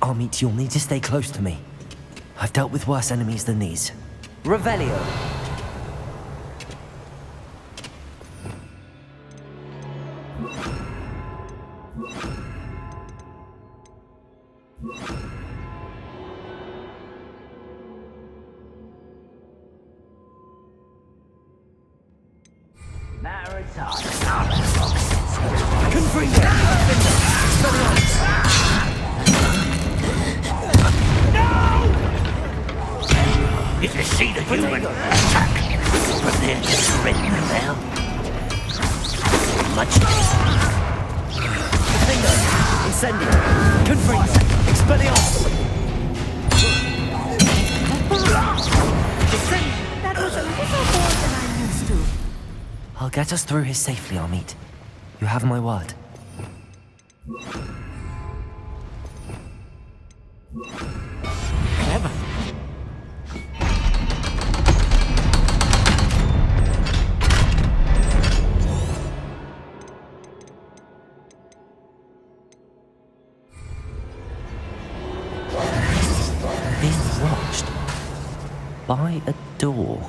Armit, you'll need to stay close to me. I've dealt with worse enemies than these. Revelio. If you see the human, attack. But then just ring the bell. Much Finger. Incendio. Confringo. Expelliarmus. That was a little more than I'm used to. I'll get us through here safely, Armit. You have my word. clever. Being watched by a door.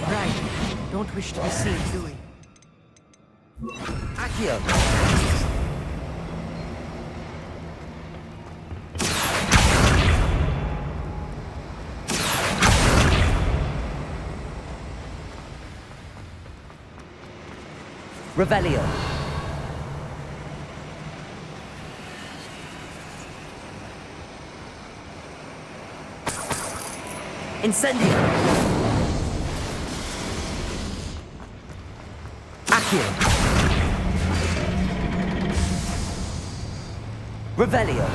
Right. Don't wish to be seen, do we? Accio! Revelio. Incendio. Accio. Revelio.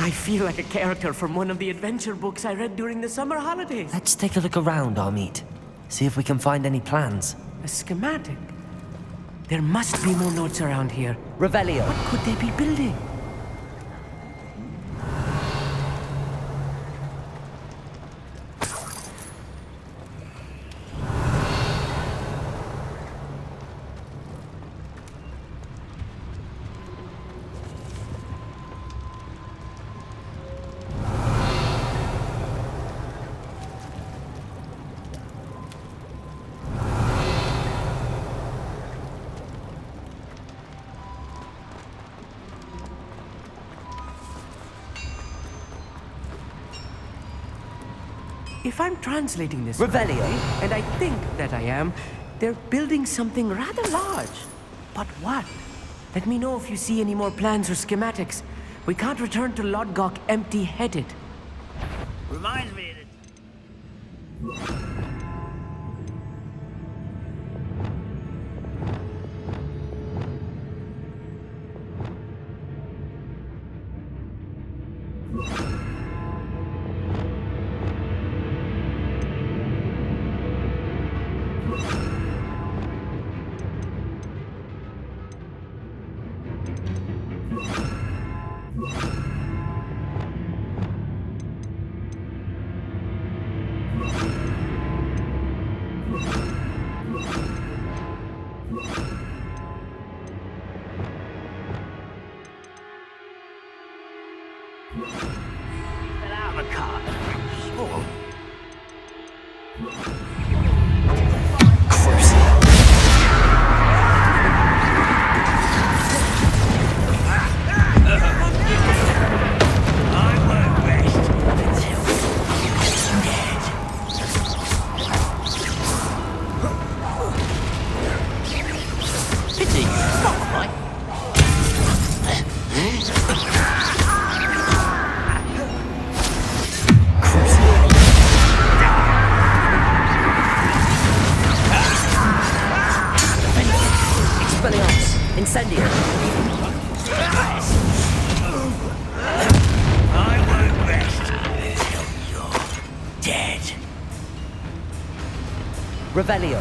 I feel like a character from one of the adventure books I read during the summer holidays. Let's take a look around, Armit. See if we can find any plans. A schematic. There must be more notes around here. Revelio. What could they be building? If I'm translating this Revelio. correctly, and I think that I am, they're building something rather large. But what? Let me know if you see any more plans or schematics. We can't return to Lodgok empty-headed. Reminds me that... Fell out of a car. Small. I won't rest until he's dead. Revelio.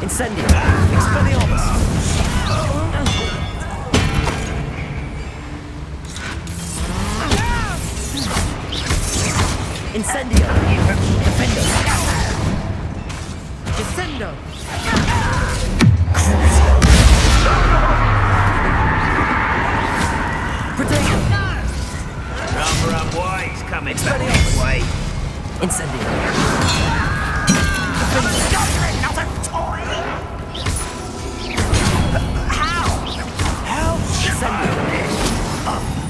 Incendio. Expelliarmus. Incendio. Defendo. Descendo. Protego. Number of boys coming back this way. Incendio. Not a toy! How? Incendio.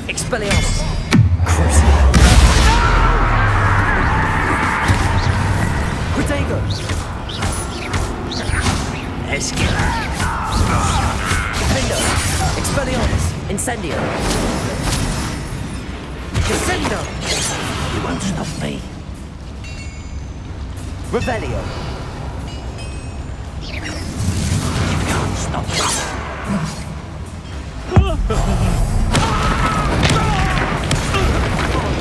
Expelliarmus. Protego. Escala. Defendo. Expelliarmus. Incendio. Descendo. You won't stop me. Revelio. You can't stop me.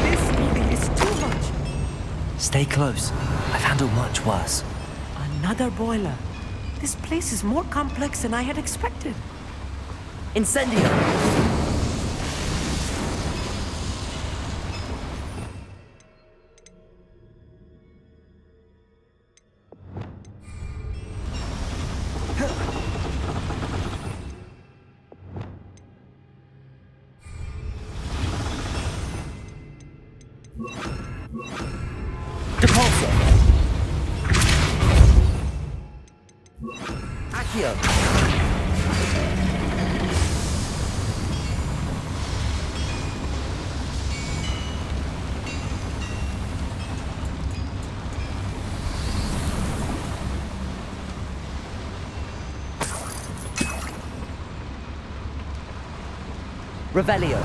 This movie is too much. Stay close. I've handled much worse. Another boiler. This place is more complex than I had expected. Incendio. Depulso. Accio. Revelio.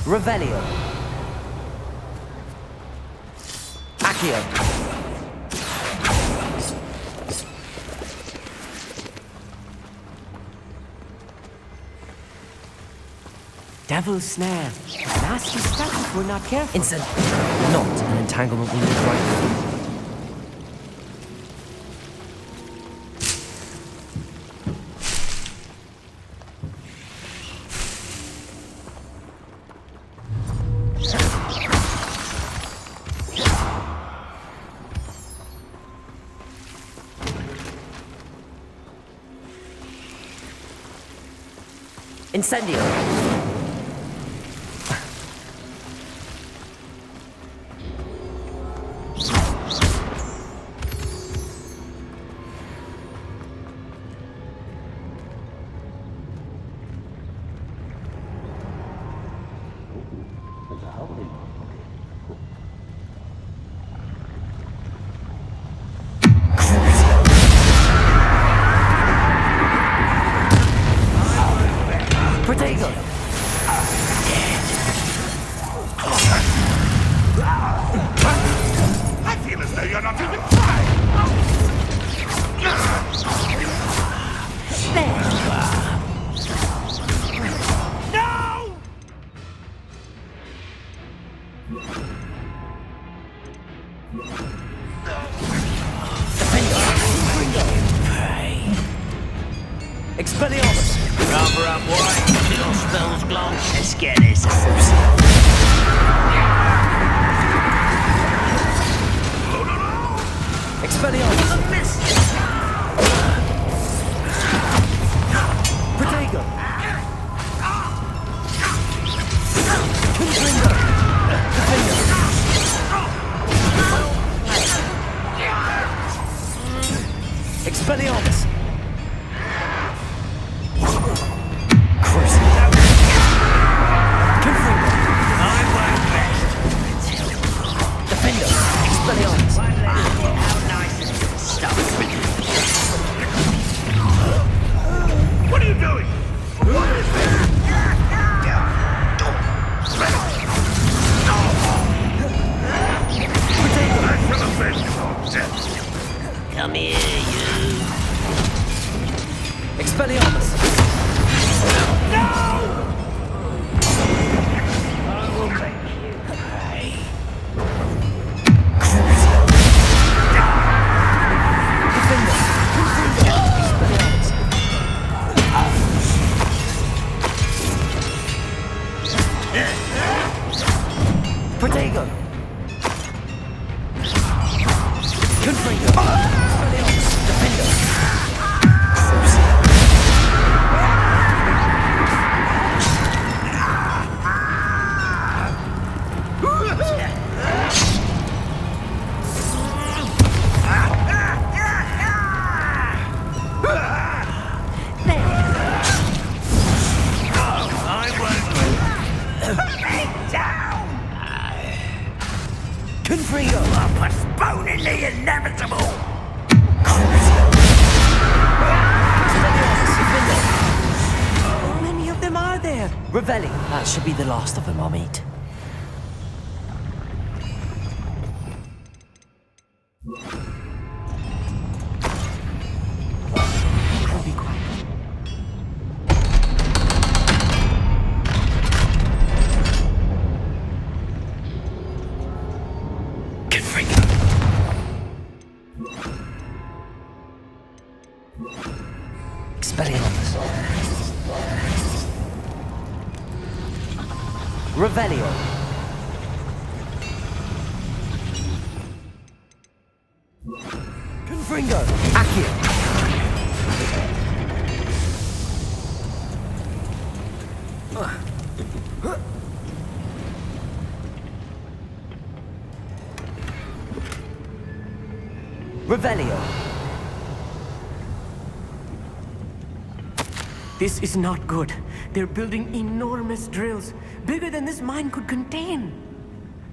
Revelio. Accio. Devil's snare. Nasty stuff if we're not careful. Not an entanglement we need right now. Incendio. Protego. I feel as though you're not even trying. last glance. Let's get this over. Expelliarmus! Miss! Protego! Confringo! Defender! Expelliarmus! Crucible! Confringo! I won't rest. Defender! Expelliarmus! How nice it is. Stop it. What are you doing? What is this? I shall avenge your death. Come here, you. Expelliarmus! No! I will make you pay. Defender! Confringo! Expelliarmus! Protego! Confringo! Expelliarmus! Defender! I won't. Put me down. Confringo! I'm postponing the inevitable. How many of them are there? Revelli! That should be the last of them I'll meet. I'll be quiet. Confringo! Expelliarmus! Revelio! Confringo! Accio! Revelio! This is not good. They're building enormous drills, bigger than this mine could contain.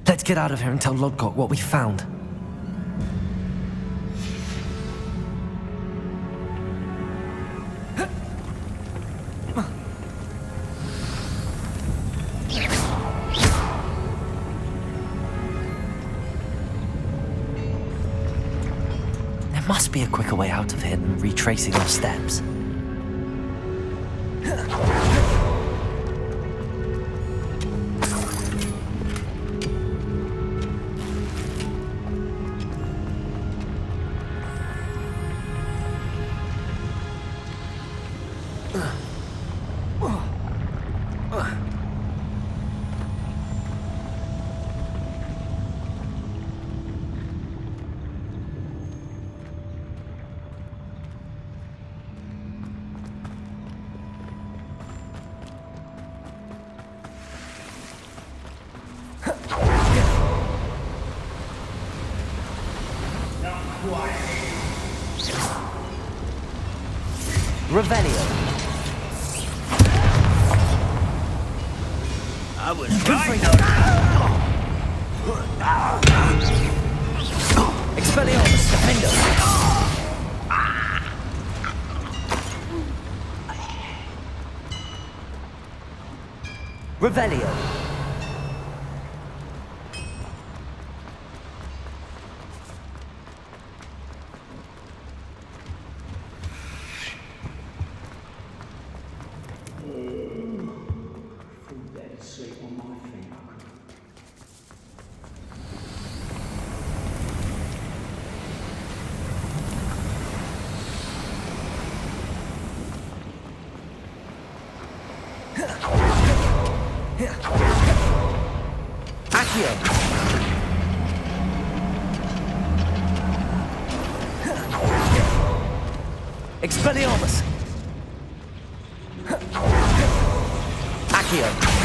Let's get out of here and tell Lodgok what we found. There must be a quicker way out of here than retracing our steps. Revelio! I was right. Expelliarmus! Defender! Revelio! Accio! Expelliarmus! Accio!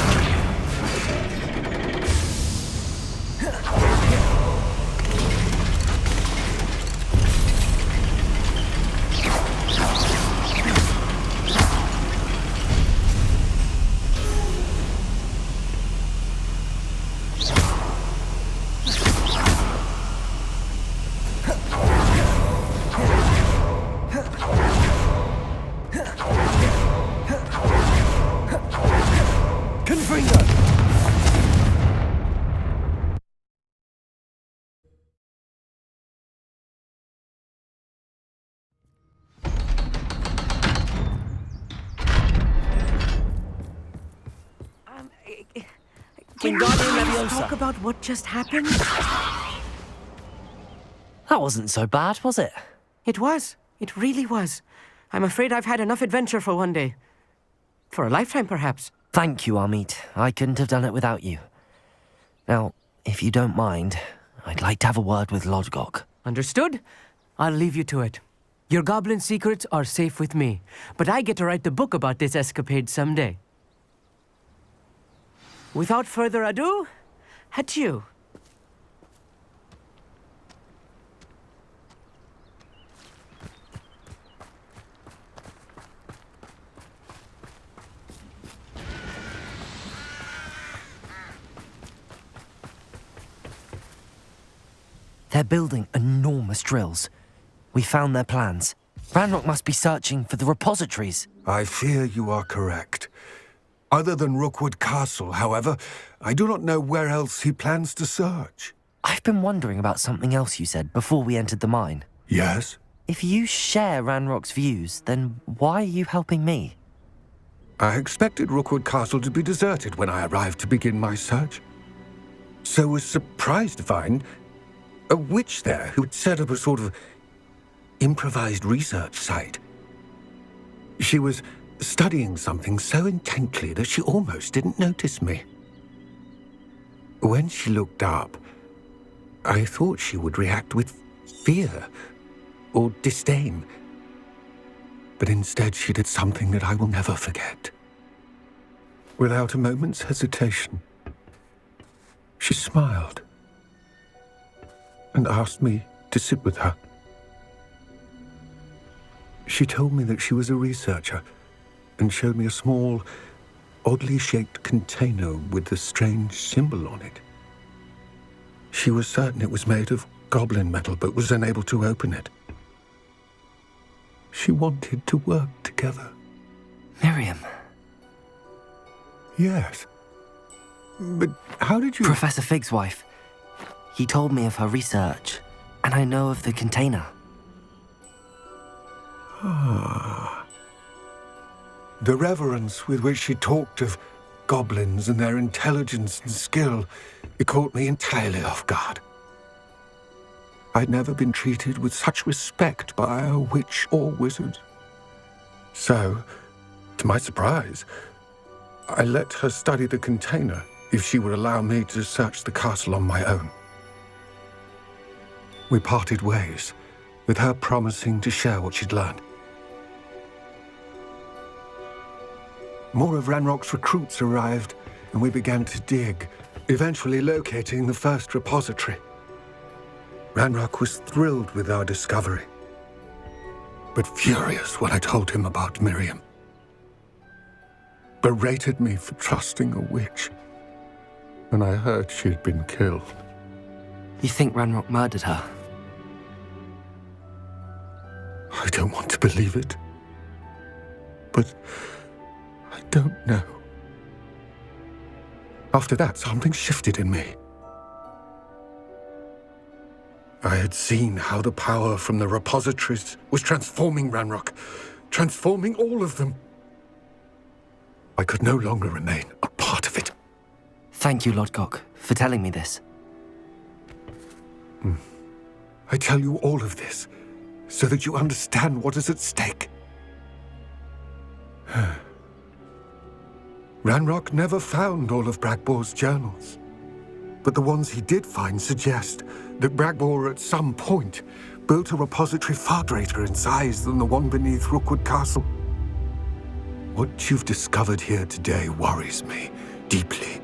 Can you Leviosa. talk about what just happened? That wasn't so bad, was it? It was. It really was. I'm afraid I've had enough adventure for one day. For a lifetime, perhaps. Thank you, Amit. I couldn't have done it without you. Now, if you don't mind, I'd like to have a word with Lodgok. Understood? I'll leave you to it. Your goblin secrets are safe with me, but I get to write the book about this escapade someday. Without further ado, adieu. They're building enormous drills. We found their plans. Ranrock must be searching for the repositories. I fear you are correct. Other than Rookwood Castle, however, I do not know where else he plans to search. I've been wondering about something else you said before we entered the mine. Yes? If you share Ranrock's views, then why are you helping me? I expected Rookwood Castle to be deserted when I arrived to begin my search. So was surprised to find a witch there who'd set up a sort of improvised research site. She was studying something so intently that she almost didn't notice me. When she looked up, I thought she would react with fear or disdain. But instead she did something that I will never forget. Without a moment's hesitation, she smiled and asked me to sit with her. She told me that she was a researcher and showed me a small, oddly shaped container with a strange symbol on it. She was certain it was made of goblin metal, but was unable to open it. She wanted to work together. Miriam. Yes. But how did you... Professor Fig's wife. He told me of her research, and I know of the container. The reverence with which she talked of goblins and their intelligence and skill, it caught me entirely off guard. I'd never been treated with such respect by a witch or wizard. So, to my surprise, I let her study the container if she would allow me to search the castle on my own. We parted ways, with her promising to share what she'd learned. More of Ranrock's recruits arrived, and we began to dig, eventually locating the first repository. Ranrock was thrilled with our discovery, but furious when I told him about Miriam. Berated me for trusting a witch, and I heard she had been killed. You think Ranrock murdered her? I don't want to believe it, but I don't know. After that, something shifted in me. I had seen how the power from the repositories was transforming Ranrock, transforming all of them. I could no longer remain a part of it. Thank you, Lodgok, for telling me this. I tell you all of this so that you understand what is at stake. Ranrock never found all of Bragbor's journals. But the ones he did find suggest that Bragbor at some point built a repository far greater in size than the one beneath Rookwood Castle. What you've discovered here today worries me deeply.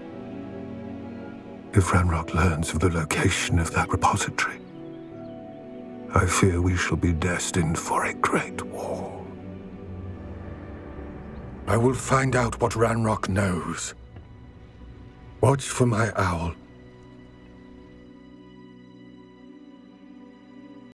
If Ranrock learns of the location of that repository, I fear we shall be destined for a great war. I will find out what Ranrock knows. Watch for my owl.